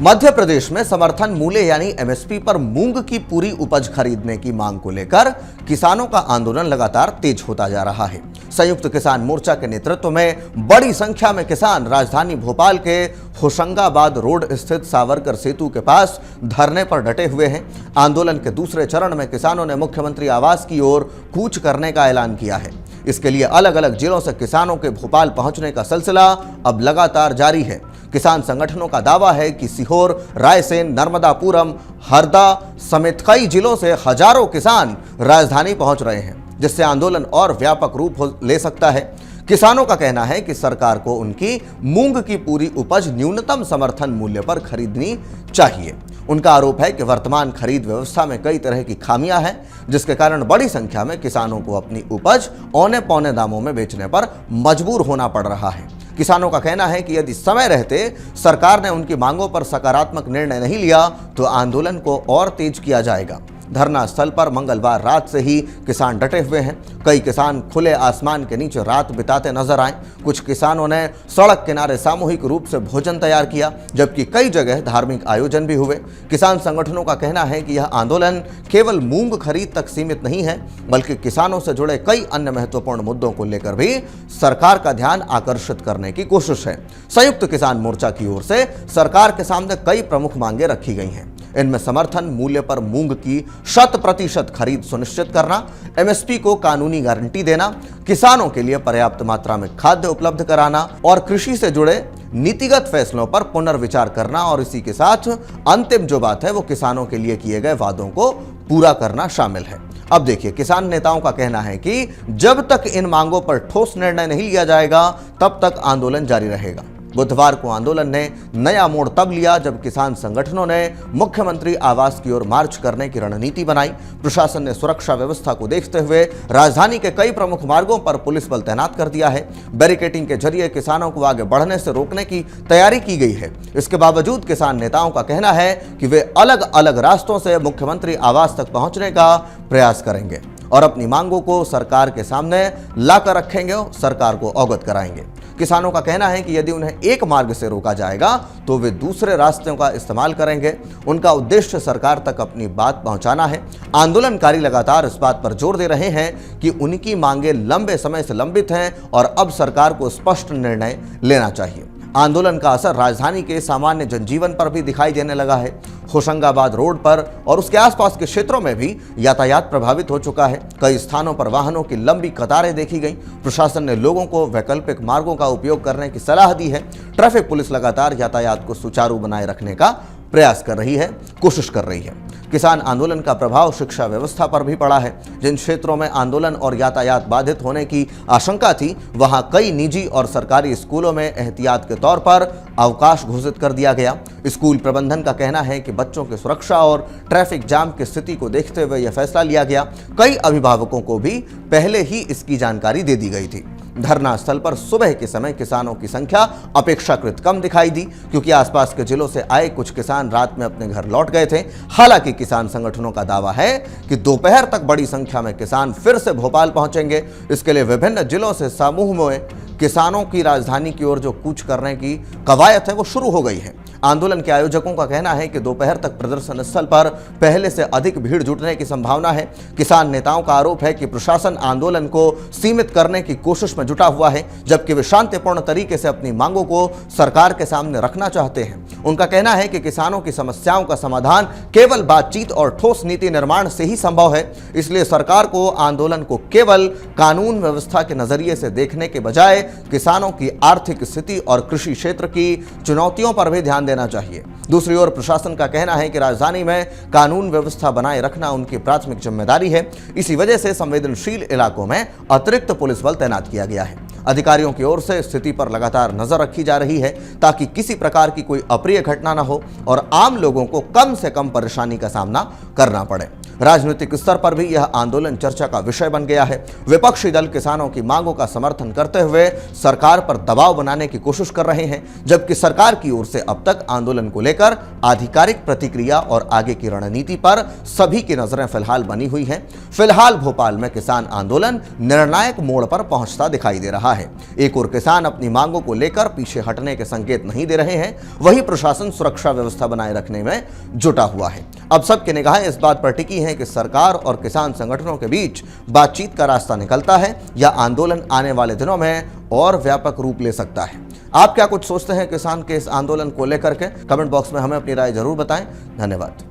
मध्य प्रदेश में समर्थन मूल्य यानी एमएसपी पर मूंग की पूरी उपज खरीदने की मांग को लेकर किसानों का आंदोलन लगातार तेज होता जा रहा है। संयुक्त किसान मोर्चा के नेतृत्व में बड़ी संख्या में किसान राजधानी भोपाल के होशंगाबाद रोड स्थित सावरकर सेतु के पास धरने पर डटे हुए हैं। आंदोलन के दूसरे चरण में किसानों ने मुख्यमंत्री आवास की ओर कूच करने का ऐलान किया है। इसके लिए अलग अलग जिलों से किसानों के भोपाल पहुंचने का सिलसिला अब लगातार जारी है। किसान संगठनों का दावा है कि सीहोर, रायसेन, नर्मदापुरम, हरदा समेत कई जिलों से हजारों किसान राजधानी पहुंच रहे हैं, जिससे आंदोलन और व्यापक रूप ले सकता है। किसानों का कहना है कि सरकार को उनकी मूंग की पूरी उपज न्यूनतम समर्थन मूल्य पर खरीदनी चाहिए। उनका आरोप है कि वर्तमान खरीद व्यवस्था में कई तरह की खामियां हैं, जिसके कारण बड़ी संख्या में किसानों को अपनी उपज औने पौने दामों में बेचने पर मजबूर होना पड़ रहा है। किसानों का कहना है कि यदि समय रहते सरकार ने उनकी मांगों पर सकारात्मक निर्णय नहीं लिया तो आंदोलन को और तेज किया जाएगा। धरना स्थल पर मंगलवार रात से ही किसान डटे हुए हैं। कई किसान खुले आसमान के नीचे रात बिताते नजर आए। कुछ किसानों ने सड़क किनारे सामूहिक रूप से भोजन तैयार किया, जबकि कई जगह धार्मिक आयोजन भी हुए। किसान संगठनों का कहना है कि यह आंदोलन केवल मूंग खरीद तक सीमित नहीं है, बल्कि किसानों से जुड़े कई अन्य महत्वपूर्ण मुद्दों को लेकर भी सरकार का ध्यान आकर्षित करने की कोशिश है। संयुक्त किसान मोर्चा की ओर से सरकार के सामने कई प्रमुख मांगे रखी गई हैं। इनमें समर्थन मूल्य पर मूंग की 100% खरीद सुनिश्चित करना, एमएसपी को कानूनी गारंटी देना, किसानों के लिए पर्याप्त मात्रा में खाद्य उपलब्ध कराना और कृषि से जुड़े नीतिगत फैसलों पर पुनर्विचार करना, और इसी के साथ अंतिम जो बात है वो किसानों के लिए किए गए वादों को पूरा करना शामिल है। अब देखिए, किसान नेताओं का कहना है कि जब तक इन मांगों पर ठोस निर्णय नहीं लिया जाएगा तब तक आंदोलन जारी रहेगा। बुधवार को आंदोलन ने नया मोड़ तब लिया जब किसान संगठनों ने मुख्यमंत्री आवास की ओर मार्च करने की रणनीति बनाई। प्रशासन ने सुरक्षा व्यवस्था को देखते हुए राजधानी के कई प्रमुख मार्गों पर पुलिस बल तैनात कर दिया है। बैरिकेडिंग के जरिए किसानों को आगे बढ़ने से रोकने की तैयारी की गई है। इसके बावजूद किसान नेताओं का कहना है कि वे अलग अलग रास्तों से मुख्यमंत्री आवास तक पहुंचने का प्रयास करेंगे और अपनी मांगों को सरकार के सामने लाकर रखेंगे और सरकार को अवगत कराएंगे। किसानों का कहना है कि यदि उन्हें एक मार्ग से रोका जाएगा तो वे दूसरे रास्तों का इस्तेमाल करेंगे। उनका उद्देश्य सरकार तक अपनी बात पहुंचाना है। आंदोलनकारी लगातार इस बात पर जोर दे रहे हैं कि उनकी मांगें लंबे समय से लंबित हैं और अब सरकार को स्पष्ट निर्णय लेना चाहिए। आंदोलन का असर राजधानी के सामान्य जनजीवन पर भी दिखाई देने लगा है। होशंगाबाद रोड पर और उसके आसपास के क्षेत्रों में भी यातायात प्रभावित हो चुका है। कई स्थानों पर वाहनों की लंबी कतारें देखी गई। प्रशासन ने लोगों को वैकल्पिक मार्गों का उपयोग करने की सलाह दी है। ट्रैफिक पुलिस लगातार यातायात को सुचारू बनाए रखने का प्रयास कर रही है, कोशिश कर रही है। किसान आंदोलन का प्रभाव शिक्षा व्यवस्था पर भी पड़ा है। जिन क्षेत्रों में आंदोलन और यातायात बाधित होने की आशंका थी, वहां कई निजी और सरकारी स्कूलों में एहतियात के तौर पर अवकाश घोषित कर दिया गया। स्कूल प्रबंधन का कहना है कि बच्चों की सुरक्षा और ट्रैफिक जाम की स्थिति को देखते हुए यह फैसला लिया गया। कई अभिभावकों को भी पहले ही इसकी जानकारी दे दी गई थी। धरना स्थल पर सुबह के समय किसानों की संख्या अपेक्षाकृत कम दिखाई दी, क्योंकि आसपास के जिलों से आए कुछ किसान रात में अपने घर लौट गए थे। हालांकि किसान संगठनों का दावा है कि दोपहर तक बड़ी संख्या में किसान फिर से भोपाल पहुंचेंगे। इसके लिए विभिन्न जिलों से समूह में किसानों की राजधानी की ओर जो कूच करने की कवायद है वो शुरू हो गई है। आंदोलन के आयोजकों का कहना है कि दोपहर तक प्रदर्शन स्थल पर पहले से अधिक भीड़ जुटने की संभावना है। किसान नेताओं का आरोप है कि प्रशासन आंदोलन को सीमित करने की कोशिश में जुटा हुआ है, जबकि वे शांतिपूर्ण तरीके से अपनी मांगों को सरकार के सामने रखना चाहते हैं। उनका कहना है कि किसानों की समस्याओं का समाधान केवल बातचीत और ठोस नीति निर्माण से ही संभव है। इसलिए सरकार को आंदोलन को केवल कानून व्यवस्था के नजरिए से देखने के बजाय किसानों की आर्थिक स्थिति और कृषि क्षेत्र की चुनौतियों पर भी ध्यान देना चाहिए। दूसरी ओर प्रशासन का कहना है कि राजधानी में कानून व्यवस्था बनाए रखना उनकी प्राथमिक जिम्मेदारी है। इसी वजह से संवेदनशील इलाकों में अतिरिक्त पुलिस बल तैनात किया गया है। अधिकारियों की ओर से स्थिति पर लगातार नजर रखी जा रही है ताकि किसी प्रकार की कोई अप्रिय घटना न हो और आम लोगों को कम से कम परेशानी का सामना करना पड़े। राजनीतिक स्तर पर भी यह आंदोलन चर्चा का विषय बन गया है। विपक्षी दल किसानों की मांगों का समर्थन करते हुए सरकार पर दबाव बनाने की कोशिश कर रहे हैं, जबकि सरकार की ओर से अब तक आंदोलन को लेकर आधिकारिक प्रतिक्रिया और आगे की रणनीति पर सभी की नजरें फिलहाल बनी हुई हैं। फिलहाल भोपाल में किसान आंदोलन निर्णायक मोड़ पर पहुंचता दिखाई दे रहा है। है। एक और किसान अपनी मांगों को लेकर पीछे हटने के संकेत नहीं दे रहे हैं, वहीं प्रशासन सुरक्षा व्यवस्था बनाए रखने में जुटा हुआ है। अब सबकी निगाहें इस बात पर टिकी हैं कि सरकार और किसान संगठनों के बीच बातचीत का रास्ता निकलता है या आंदोलन आने वाले दिनों में और व्यापक रूप ले सकता है। आप क्या कुछ सोचते हैं किसान के इस आंदोलन को लेकर के? कमेंट बॉक्स में हमें अपनी राय जरूर बताएं। धन्यवाद।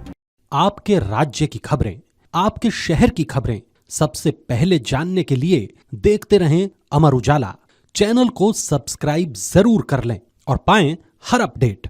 आपके राज्य की खबरें, आपके शहर की खबरें सबसे पहले जानने के लिए देखते रहें अमर उजाला। चैनल को सब्सक्राइब जरूर कर लें और पाएं हर अपडेट।